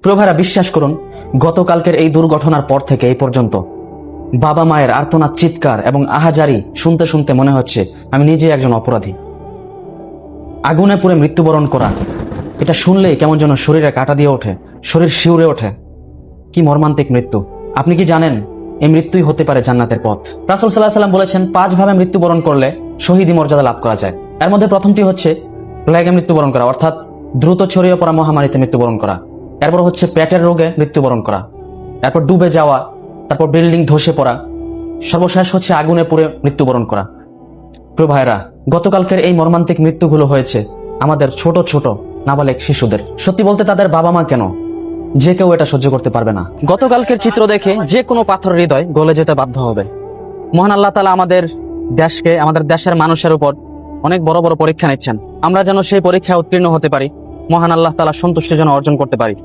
প্রিয় ভাইরা, বিশ্বাস করুন, গতকালকের এই দুর্ঘটনার পর থেকে এই পর্যন্ত বাবা মায়ের আর্তনাদ, চিৎকার এবং আহাজারি শুনতে শুনতে মনে হচ্ছে আমি নিজে একজন অপরাধী। আগুনে পুড়ে মৃত্যুবরণ করা, এটা শুনলেই কেমন যেন শরীরে কাঁটা দিয়ে ওঠে, শরীর শিউরে ওঠে। কি মর্মান্তিক মৃত্যু! আপনি কি জানেন এই মৃত্যুই হতে পারে জান্নাতের পথ? রাসূল সাল্লাল্লাহু আলাইহি ওয়াসাল্লাম বলেছেন, 5 ভাবে মৃত্যুবরণ করলে শহীদি মর্যাদা লাভ করা যায়। এর মধ্যে প্রথমটি হচ্ছে প্লেগে মৃত্যুবরণ করা, অর্থাৎ দ্রুত ছড়িয়ে পড়া মহামারীতে মৃত্যুবরণ করা। এরপর হচ্ছে পেটের রোগে মৃত্যুবরণ করা, এরপর ডুবে যাওয়া, তারপর বিল্ডিং ধসে পড়া, সর্বশেষ হচ্ছে আগুনে পুড়ে মৃত্যুবরণ করা। প্রিয় ভাইরা, গতকালকের এই মর্মান্তিক মৃত্যুগুলো হয়েছে আমাদের ছোট ছোট নাবালেক শিশুদের। সত্যি বলতে তাদের বাবা মা কেন, যে কেউ এটা সহ্য করতে পারবে না। গতকালকের চিত্র দেখে যে কোনো পাথর হৃদয় গলে যেতে বাধ্য হবে। মহান আল্লাহ তাআলা আমাদের দেশকে, আমাদের দেশের মানুষের উপর অনেক বড় বড় পরীক্ষা নিচ্ছেন। আমরা যেন সেই পরীক্ষায় উত্তীর্ণ হতে পারি, মহান আল্লাহ তাআলা সন্তুষ্টি যেন অর্জন করতে পারি।